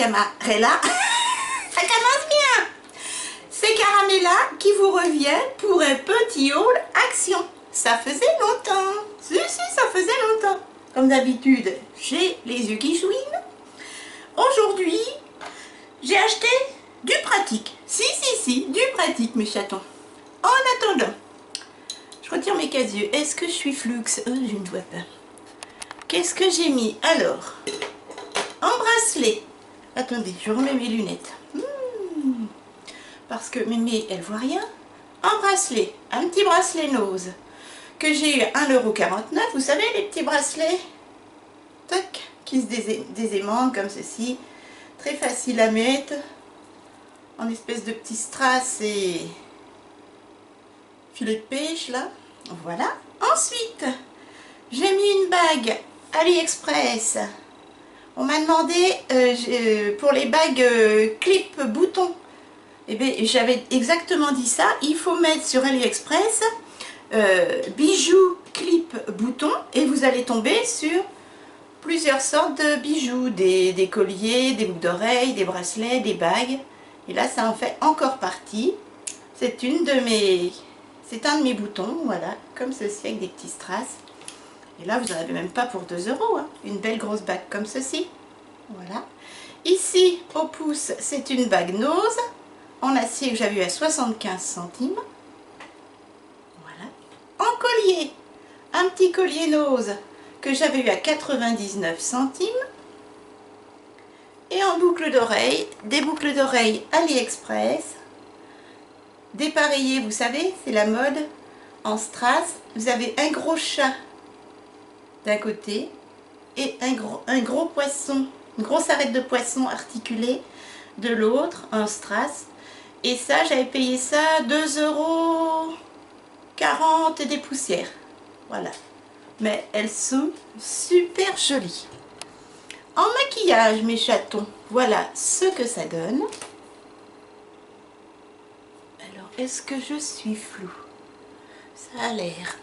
Camarella. Ça commence bien. C'est Caramella qui vous revient pour un petit haul action. Ça faisait longtemps. Si, ça faisait longtemps. Comme d'habitude, j'ai les yeux qui chouinent. Aujourd'hui, j'ai acheté du pratique. Si, du pratique, mes chatons. En attendant, je retire mes casiers. Est-ce que je suis flux? Je ne vois pas. Qu'est-ce que j'ai mis? Alors, en bracelet. Attendez, je remets mes lunettes. Parce que Mémé, elle voit rien. En bracelet, un petit bracelet nose que j'ai eu à 1,49 €. Vous savez, les petits bracelets tac, qui se désaimantent comme ceci. Très facile à mettre. En espèce de petit strass et filet de pêche là. Voilà. Ensuite, j'ai mis une bague AliExpress. On m'a demandé pour les bagues clip bouton. Eh bien, j'avais exactement dit ça. Il faut mettre sur AliExpress bijoux clip bouton et vous allez tomber sur plusieurs sortes de bijoux, des colliers, des boucles d'oreilles, des bracelets, des bagues. Et là, ça en fait encore partie. C'est un de mes boutons, voilà, comme ceci avec des petits strass. Et là, vous n'en avez même pas pour 2 €, hein. Une belle grosse bague comme ceci. Voilà. Ici, au pouce, c'est une bague nose en acier que j'avais eu à 75 centimes. Voilà. En collier, un petit collier nose que j'avais eu à 99 centimes. Et en boucle d'oreille, des boucles d'oreilles AliExpress. Dépareillées, vous savez, c'est la mode en strass. Vous avez un gros chat d'un côté et un gros poisson, une grosse arête de poisson articulée de l'autre en strass. Et ça, j'avais payé ça 2,40 € et des poussières. Voilà. Mais elles sont super jolies. En maquillage, mes chatons, voilà ce que ça donne. Alors, est-ce que je suis floue? Ça a l'air.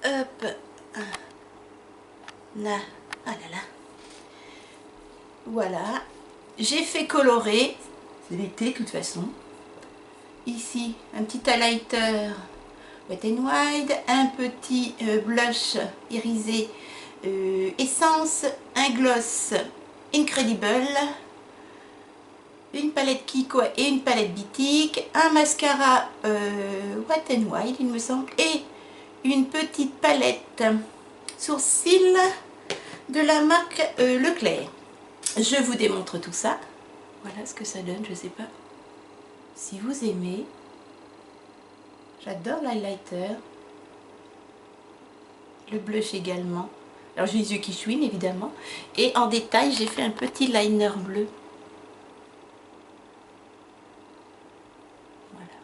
Hop. Là. Ah là là. Voilà. J'ai fait colorer. C'est l'été, de toute façon. Ici, un petit highlighter Wet n Wild, un petit blush irisé Essence, un gloss Incredible, une palette Kiko et une palette Bitic, un mascara Wet n Wild, il me semble, et une petite palette sourcils de la marque Leclerc. Je vous démontre tout ça. Voilà ce que ça donne, je sais pas si vous aimez. J'adore l'highlighter. Le blush également. Alors j'ai les yeux qui chouinent évidemment. Et en détail, j'ai fait un petit liner bleu. Voilà.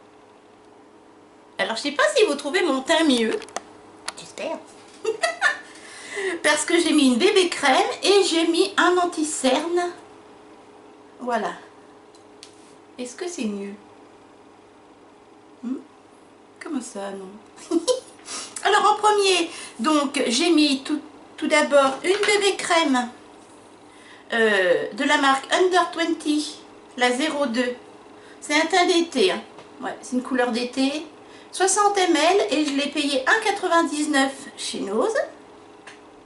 Alors je sais pas si vous trouvez mon teint mieux. J'espère. Parce que j'ai mis une bébé crème et j'ai mis un anti-cerne. Voilà. Est-ce que c'est mieux? Comment ça, non? Alors en premier, donc j'ai mis tout d'abord une bébé crème de la marque Under 20, la 02. C'est un teint d'été, hein. Ouais, c'est une couleur d'été. 60 ml et je l'ai payé 1,99 € chez Nose.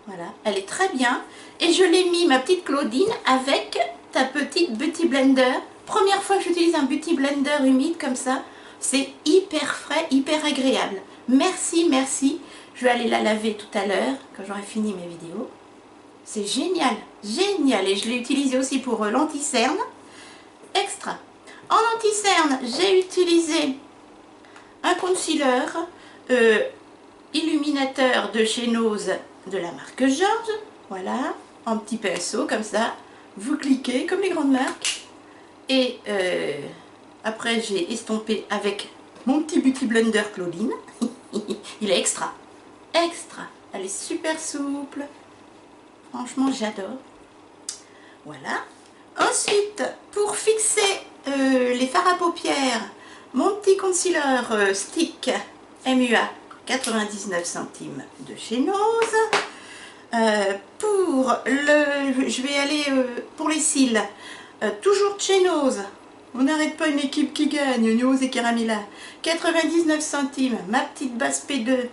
Voilà, elle est très bien. Et je l'ai mis, ma petite Claudine, avec ta petite Beauty Blender. Première fois que j'utilise un Beauty Blender humide comme ça. C'est hyper frais, hyper agréable. Merci, merci. Je vais aller la laver tout à l'heure, quand j'aurai fini mes vidéos. C'est génial, génial. Et je l'ai utilisé aussi pour l'anti-cerne. Extra. En anti-cerne, j'ai utilisé un concealer illuminateur de chez Nose de la marque Georges. Voilà, en petit pinceau comme ça. Vous cliquez comme les grandes marques. Et après, j'ai estompé avec mon petit Beauty Blender Claudine. Il est extra. Extra. Elle est super souple. Franchement, j'adore. Voilà. Ensuite, pour fixer les fards à paupières, mon petit concealer stick MUA 99 centimes de chez Nose. Je vais aller pour les cils. toujours chez Nose. On n'arrête pas une équipe qui gagne, Nose et Caramilla. 99 centimes, ma petite base P2.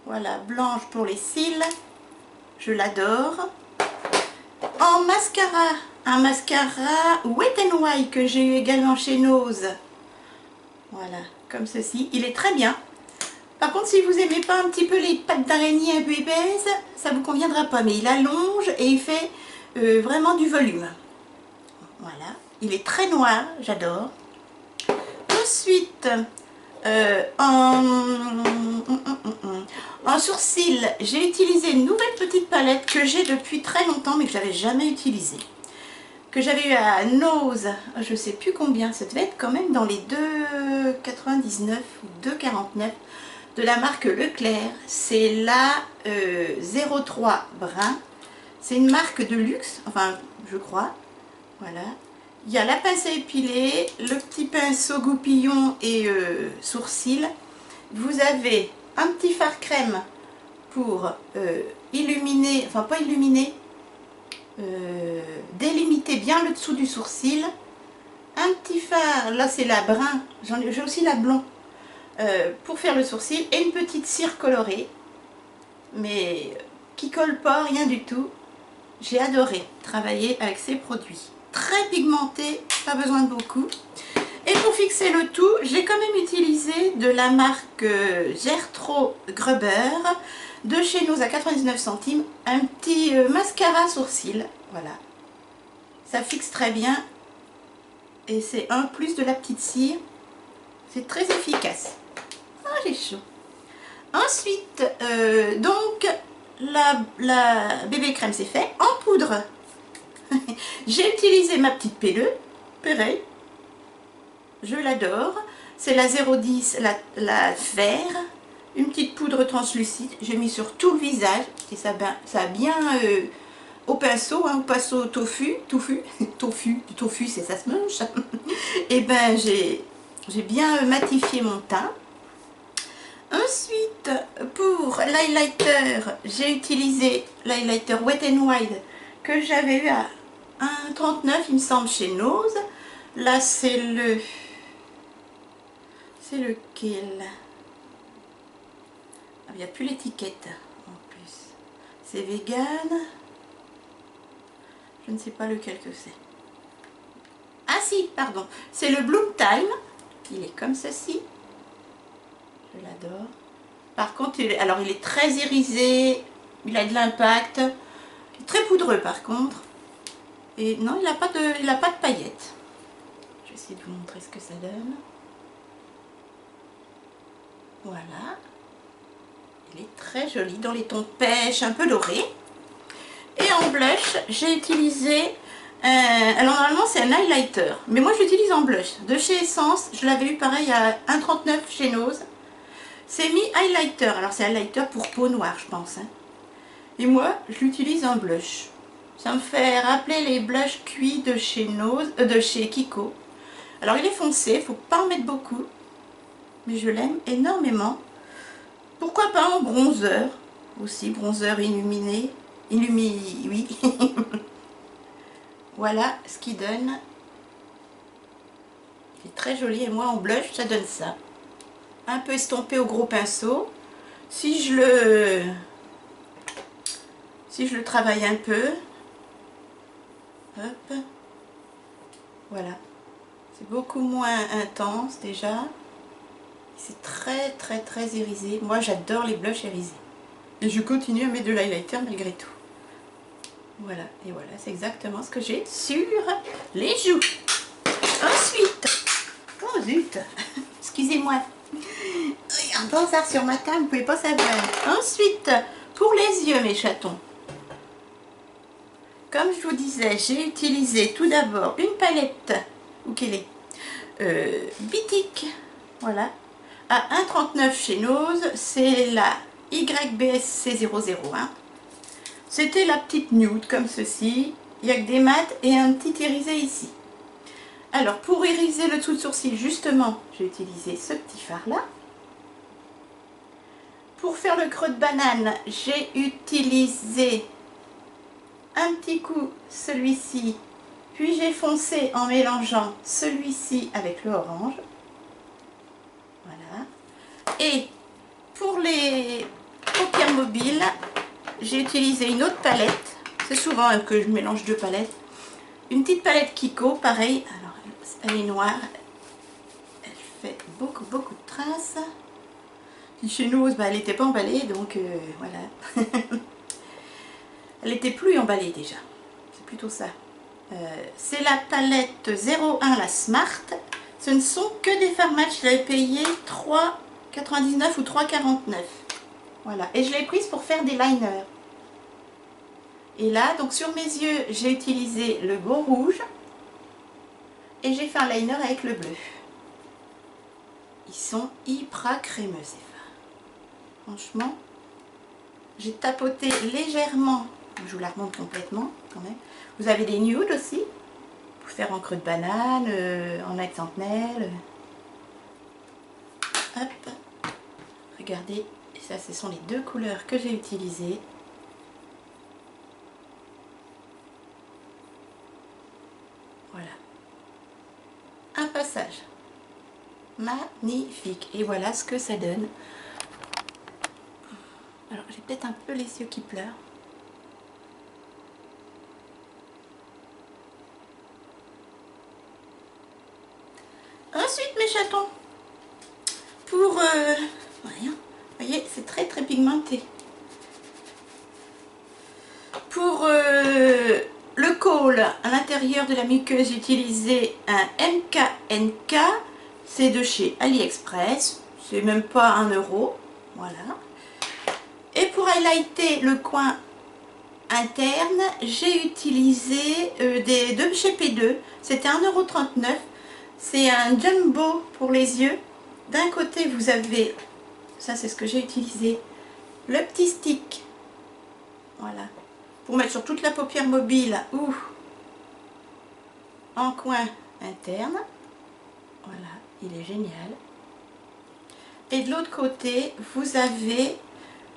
Voilà, blanche pour les cils. Je l'adore. En mascara, un mascara Wet n Wild que j'ai eu également chez Nose. Voilà, comme ceci. Il est très bien. Par contre, si vous n'aimez pas un petit peu les pattes d'araignée un peu épaisses, ça ne vous conviendra pas. Mais il allonge et il fait vraiment du volume. Voilà. Il est très noir, j'adore. Ensuite, en sourcil, j'ai utilisé une nouvelle petite palette que j'ai depuis très longtemps, mais que je n'avais jamais utilisée. Que j'avais eu à Nose, je ne sais plus combien, ça devait être quand même dans les 2,99 ou 2,49 de la marque Leclerc. C'est la 03 brun. C'est une marque de luxe, enfin, je crois. Voilà. Il y a la pince à épiler, le petit pinceau goupillon et sourcil. Vous avez un petit fard crème pour illuminer, enfin pas illuminer, délimiter bien le dessous du sourcil. Un petit fard, là c'est la brun, j'ai aussi la blond pour faire le sourcil. Et une petite cire colorée, mais qui colle pas, rien du tout. J'ai adoré travailler avec ces produits. Très pigmenté, pas besoin de beaucoup. Et pour fixer le tout, j'ai quand même utilisé de la marque Gertrude Gruber de chez Nose à 99 centimes, un petit mascara sourcil. Voilà, ça fixe très bien et c'est un plus de la petite cire. C'est très efficace. Ah, j'ai chaud. Ensuite, donc la bébé crème c'est fait. En poudre, j'ai utilisé ma petite P2, pareil, je l'adore. C'est la 010, la vert, une petite poudre translucide. J'ai mis sur tout le visage et ça a bien au pinceau, hein, au pinceau tofu, c'est ça se mange. Et ben j'ai bien matifié mon teint. Ensuite, pour l'highlighter, j'ai utilisé l'highlighter Wet n Wild que j'avais eu à 1,39 il me semble chez Nose. Là c'est lequel? Ah, il n'y a plus l'étiquette en plus. C'est vegan. Je ne sais pas lequel que c'est. Ah si, pardon. C'est le Bloom Time. Il est comme ceci. Je l'adore. Par contre, il est très irisé. Il a de l'impact. Il est très poudreux par contre. Et non, il n'a pas de paillettes. Je vais essayer de vous montrer ce que ça donne. Voilà. Il est très joli dans les tons pêche, un peu doré. Et en blush, j'ai utilisé... alors normalement c'est un highlighter. Mais moi je l'utilise en blush. De chez Essence, je l'avais eu pareil à 1,39 chez Nose. C'est mis highlighter. Alors c'est highlighter pour peau noire je pense. Hein. Et moi je l'utilise en blush. Ça me fait rappeler les blushs cuits de chez Nose, de chez Kiko. Alors il est foncé, il ne faut pas en mettre beaucoup. Mais je l'aime énormément. Pourquoi pas en bronzer aussi, bronzer illuminé. Oui. Voilà ce qu'il donne. C'est très joli et moi en blush ça donne ça. Un peu estompé au gros pinceau. Si je le travaille un peu, hop, voilà. C'est beaucoup moins intense déjà. C'est très irisé. Moi j'adore les blushs irisés. Et je continue à mettre de l'highlighter malgré tout. Voilà, et voilà, c'est exactement ce que j'ai sur les joues. Ensuite, oh zut, excusez-moi. Il y a un bazar sur ma table, vous ne pouvez pas savoir. Ensuite, pour les yeux mes chatons. Comme je vous disais, j'ai utilisé tout d'abord une palette, où qu'elle est, Bitic, voilà. À 1,39 chez Nose, c'est la YBSC 001. C'était la petite nude comme ceci. Il n'y a que des mats et un petit irisé ici. Alors pour iriser le dessous de sourcil, justement, j'ai utilisé ce petit fard là. Pour faire le creux de banane, j'ai utilisé un petit coup celui-ci Puis j'ai foncé en mélangeant celui-ci avec le orange. Voilà. Et pour les paupières mobiles, j'ai utilisé une autre palette. C'est souvent que je mélange deux palettes. Une petite palette Kiko, pareil. Alors, elle est noire. Elle fait beaucoup de traces. Chez nous, bah, elle n'était pas emballée, donc voilà. Elle n'était plus emballée déjà. C'est plutôt ça. C'est la palette 01, la Smart. Ce ne sont que des Farmatch. Je l'avais payé 3,99 ou 3,49. Voilà. Et je l'ai prise pour faire des liners. Et là, donc sur mes yeux, j'ai utilisé le beau rouge. Et j'ai fait un liner avec le bleu. Ils sont hyper crémeux, ces fards. Franchement, j'ai tapoté légèrement. Je vous la remonte complètement quand même. Vous avez des nudes aussi. Pour faire en creux de banane, en accentuelle. Hop. Regardez. Et ça, ce sont les deux couleurs que j'ai utilisées. Voilà. Un passage. Magnifique. Et voilà ce que ça donne. Alors, j'ai peut-être un peu les yeux qui pleurent. Ensuite, mes chatons, pour rien, vous voyez, c'est très pigmenté. Pour le col à l'intérieur de la muqueuse, j'ai utilisé un MKNK, c'est de chez AliExpress, c'est même pas 1 €, voilà. Et pour highlighter le coin interne, j'ai utilisé de chez P2, c'était 1,39 €. C'est un jumbo pour les yeux. D'un côté, vous avez, ça c'est ce que j'ai utilisé, le petit stick. Voilà. Pour mettre sur toute la paupière mobile ou en coin interne. Voilà, il est génial. Et de l'autre côté, vous avez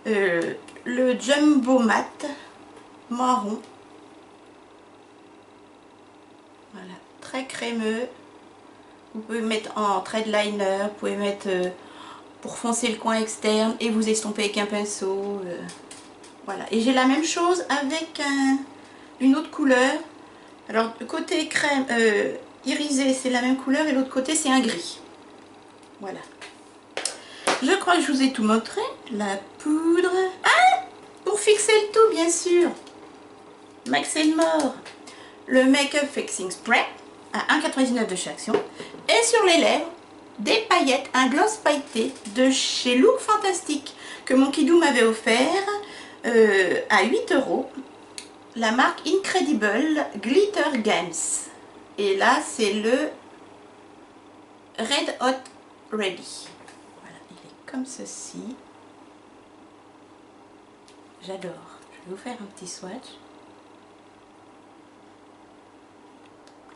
le jumbo mat marron. Voilà, très crémeux. Vous pouvez mettre en thread liner, vous pouvez mettre pour foncer le coin externe et vous estomper avec un pinceau. Voilà. Et j'ai la même chose avec une autre couleur. Alors, le côté crème irisé, c'est la même couleur et l'autre côté, c'est un gris. Voilà. Je crois que je vous ai tout montré. La poudre. Ah, pour fixer le tout, bien sûr. Max Elmore. Le Make-up Fixing Spray à 1,99 € de chaque action. Et sur les lèvres, des paillettes, un gloss pailleté de chez Look Fantastic que mon kidou m'avait offert à 8 €. La marque Incredible Glitter Games. Et là, c'est le Red Hot Ready. Voilà, il est comme ceci. J'adore. Je vais vous faire un petit swatch.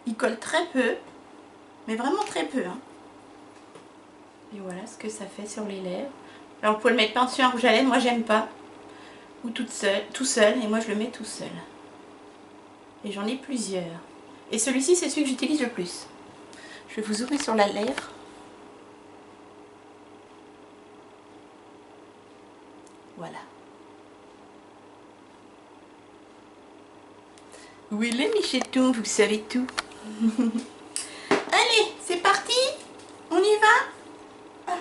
Il colle très peu, mais vraiment très peu. Hein. Et voilà ce que ça fait sur les lèvres. Alors vous pouvez le mettre par-dessus un rouge à lèvres, moi j'aime pas. Ou tout seul, et moi je le mets tout seul. Et j'en ai plusieurs. Et celui-ci c'est celui que j'utilise le plus. Je vais vous ouvrir sur la lèvre. Voilà. Où est le Micheton, vous savez tout. Allez, c'est parti. On y va.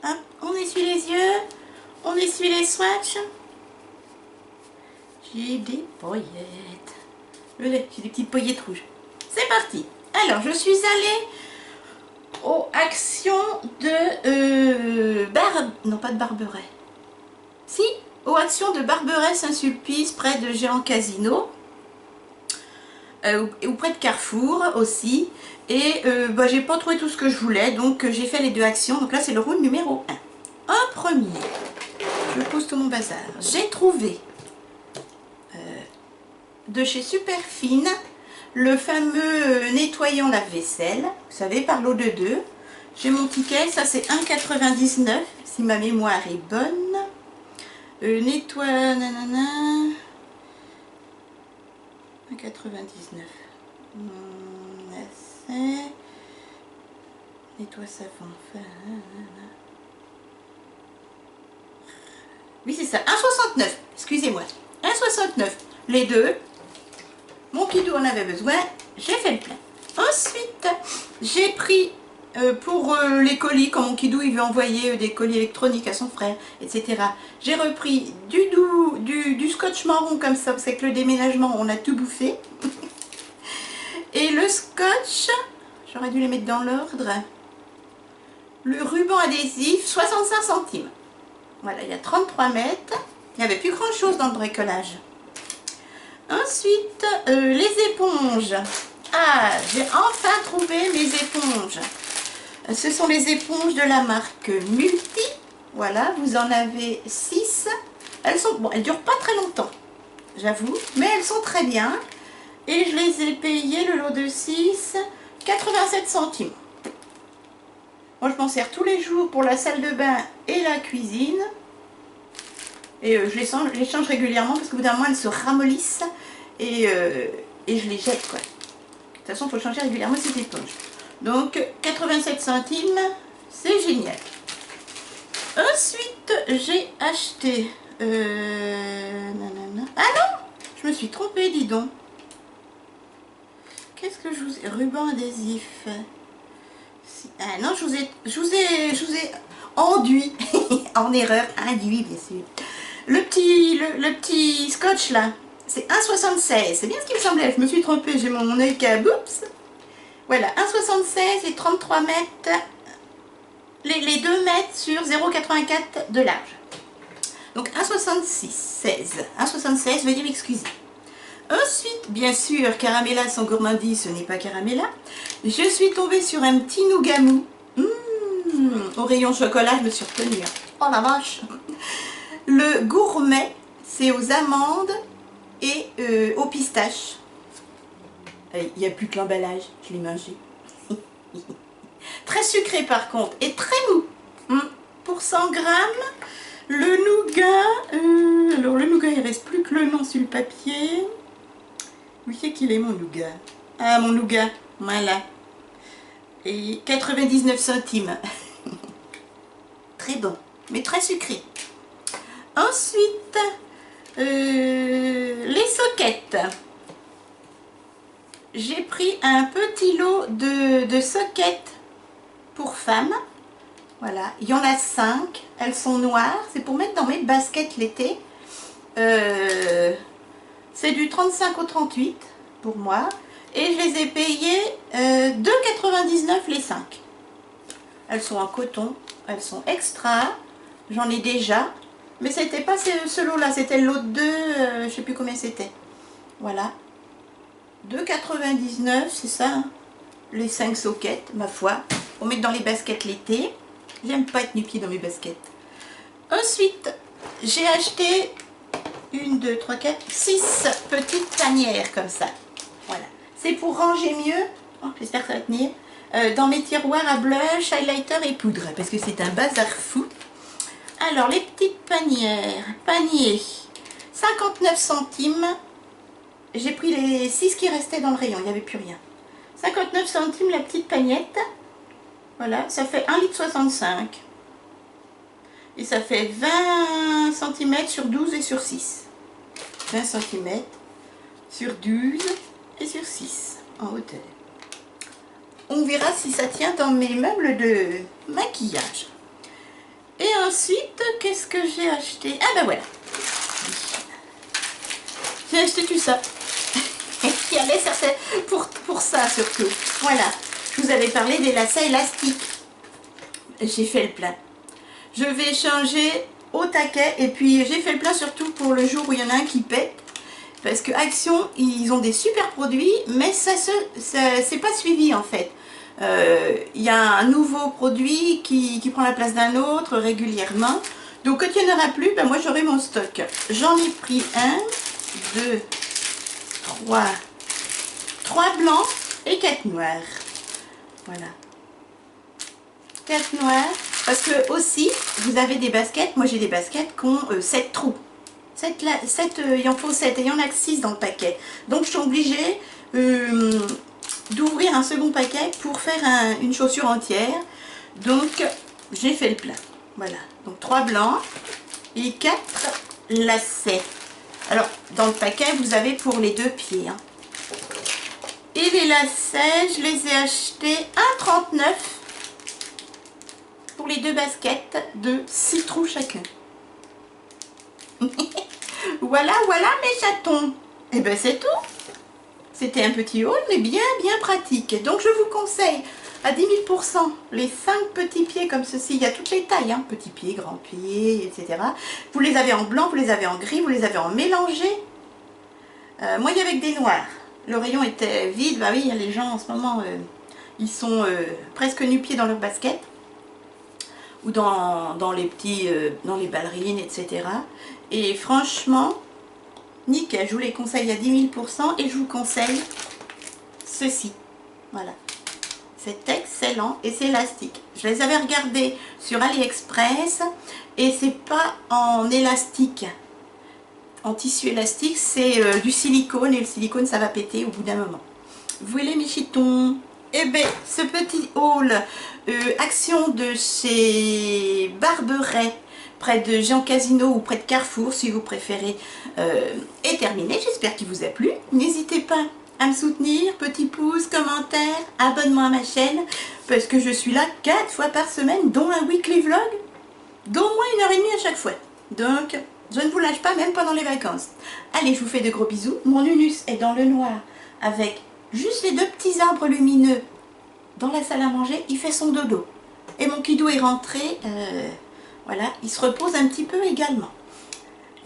Hop, on essuie les yeux. On essuie les swatchs. J'ai des paillettes. J'ai des petites paillettes rouges. C'est parti. Alors, je suis allée aux actions de non, pas de Barberet. Si, aux actions de Barberet Saint-Sulpice près de Géant Casino. Ou près de Carrefour aussi. Et bah, j'ai pas trouvé tout ce que je voulais, donc j'ai fait les deux actions. Donc là, c'est le round numéro 1. En premier, je pose tout mon bazar. J'ai trouvé de chez Superfine le fameux nettoyant lave-vaisselle, vous savez, par l'eau de 2. J'ai mon ticket, ça c'est 1,99 € si ma mémoire est bonne. Nettoie, nanana, 1,99 €. Nettoie savon. Oui, c'est ça. 1,69. Excusez-moi. 1,69. Les deux. Mon kidou en avait besoin. J'ai fait le plein. Ensuite, j'ai pris pour les colis, quand mon kidou il veut envoyer des colis électroniques à son frère, etc. J'ai repris du scotch marron comme ça, parce qu'avec le déménagement, on a tout bouffé. Et le scotch, j'aurais dû les mettre dans l'ordre. Le ruban adhésif, 65 centimes. Voilà, il y a 33 mètres. Il n'y avait plus grand chose dans le bricolage. Ensuite, les éponges. Ah, j'ai enfin trouvé mes éponges. Ce sont les éponges de la marque Multi. Voilà, vous en avez 6. Elles sont, bon, elles durent pas très longtemps, j'avoue, mais elles sont très bien. Et je les ai payées, le lot de 6, 87 centimes. Moi, je m'en sers tous les jours pour la salle de bain et la cuisine. Et je les change régulièrement parce qu'au bout d'un moment, elles se ramollissent et je les jette, quoi. De toute façon, il faut changer régulièrement ces éponges. Donc, 87 centimes, c'est génial. Ensuite, j'ai acheté... Ah non, je me suis trompée, dis donc. Qu'est-ce que je vous ai... Ruban adhésif. Ah non, je vous ai enduit, en erreur, induit bien sûr. Le petit scotch là, c'est 1,76. C'est bien ce qui me semblait, je me suis trompée, j'ai mon œil qui a boups. Voilà, 1,76 et 33 mètres, les 2 mètres sur 0,84 de large. Donc 1,76, veuillez m'excuser. Ensuite, bien sûr, Caramella sans gourmandise, ce n'est pas Caramella. Je suis tombée sur un petit nougat mou. Au rayon chocolat, je me suis retenue. Oh la vache! Le gourmet, c'est aux amandes et aux pistaches. Il n'y a plus que l'emballage, je l'ai mangé. Très sucré par contre, et très mou. Pour 100 grammes, le nougat, alors le nougat, il reste plus que le nom sur le papier. Où c'est qu'il est mon nougat? Ah, mon nougat, voilà. Et 99 centimes. Très bon, mais très sucré. Ensuite, les soquettes. J'ai pris un petit lot de soquettes pour femmes. Voilà, il y en a 5. Elles sont noires. C'est pour mettre dans mes baskets l'été. C'est du 35 au 38 pour moi. Et je les ai payées 2,99 les 5. Elles sont en coton. Elles sont extra. J'en ai déjà. Mais c'était pas ce lot-là. C'était le lot de 2. Je sais plus combien c'était. Voilà. 2,99, c'est ça. Hein, les 5 soquettes, ma foi. On met dans les baskets l'été. J'aime pas être nu-pied dans mes baskets. Ensuite, j'ai acheté 1, 2, 3, 4, 6 petites panières comme ça. Voilà. C'est pour ranger mieux, oh, j'espère que ça va tenir, dans mes tiroirs à blush, highlighter et poudre, parce que c'est un bazar fou. Alors, les petites panières, panier, 59 centimes. J'ai pris les 6 qui restaient dans le rayon, il n'y avait plus rien. 59 centimes la petite pagnette. Voilà, ça fait 1,65 litre. Et ça fait 20 cm sur 12 et sur 6. 20 cm sur 12 et sur 6 en hauteur. On verra si ça tient dans mes meubles de maquillage. Et ensuite, qu'est-ce que j'ai acheté? Ah ben voilà. J'ai acheté tout ça. Qui allait servir pour ça surtout. Voilà. Je vous avais parlé des lacets élastiques. J'ai fait le plein. Je vais changer au taquet. Et puis j'ai fait le plein surtout pour le jour où il y en a un qui pète. Parce que Action, ils ont des super produits. Mais c'est pas suivi en fait. Il y a un nouveau produit qui prend la place d'un autre régulièrement. Donc quand il n'y en aura plus, ben moi j'aurai mon stock. J'en ai pris 1, 2, 3 blancs et 4 noirs. Voilà. 4 noirs. Parce que aussi, vous avez des baskets. Moi j'ai des baskets qui ont 7 trous. Il en faut 7 et il y en a que 6 dans le paquet. Donc je suis obligée d'ouvrir un second paquet pour faire une chaussure entière. Donc j'ai fait le plein. Voilà, donc 3 blancs et 4 lacets. Alors dans le paquet vous avez pour les 2 pieds. Hein. Et les lacets, je les ai achetés à 1,39 € pour les 2 baskets de 6 trous chacun. Voilà, voilà mes chatons. Et ben c'est tout. C'était un petit haul, mais bien pratique. Donc je vous conseille à 10 000 % les 5 petits pieds comme ceci. Il y a toutes les tailles, hein, petits pieds, grands pieds, etc. Vous les avez en blanc, vous les avez en gris, vous les avez en mélangé. Moi, il y avait que des noirs. Le rayon était vide. Bah oui, les gens en ce moment, ils sont presque nu-pieds dans leurs baskets. Ou dans les petits, dans les ballerines, etc. Et franchement, nickel, je vous les conseille à 10 000 % et je vous conseille ceci. Voilà. C'est excellent et c'est élastique. Je les avais regardés sur AliExpress et c'est pas en élastique, en tissu élastique, c'est du silicone et le silicone ça va péter au bout d'un moment. Vous voyez mes chitons? Eh bien, ce petit haul action de chez Barberet, près de Jean Casino ou près de Carrefour, si vous préférez, est terminé. J'espère qu'il vous a plu. N'hésitez pas à me soutenir, petit pouce, commentaire, abonnement à ma chaîne, parce que je suis là 4 fois par semaine, dont un weekly vlog, d'au moins 1h30 à chaque fois. Donc, je ne vous lâche pas, même pendant les vacances. Allez, je vous fais de gros bisous. Mon Nunus est dans le noir, avec juste les 2 petits arbres lumineux dans la salle à manger. Il fait son dodo. Et mon kidou est rentré, voilà, il se repose un petit peu également.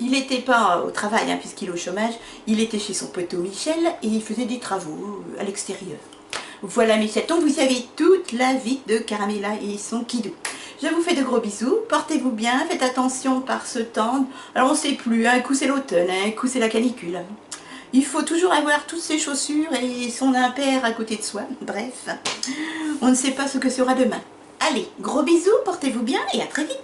Il n'était pas au travail, hein, puisqu'il est au chômage. Il était chez son poteau Michel et il faisait des travaux à l'extérieur. Voilà mes chatons, vous savez toute la vie de Caramella et son kidou. Je vous fais de gros bisous, portez-vous bien, faites attention par ce temps. Alors on ne sait plus, un coup c'est l'automne, un coup c'est la canicule. Il faut toujours avoir toutes ses chaussures et son impair à côté de soi. Bref, on ne sait pas ce que sera demain. Allez, gros bisous, portez-vous bien et à très vite.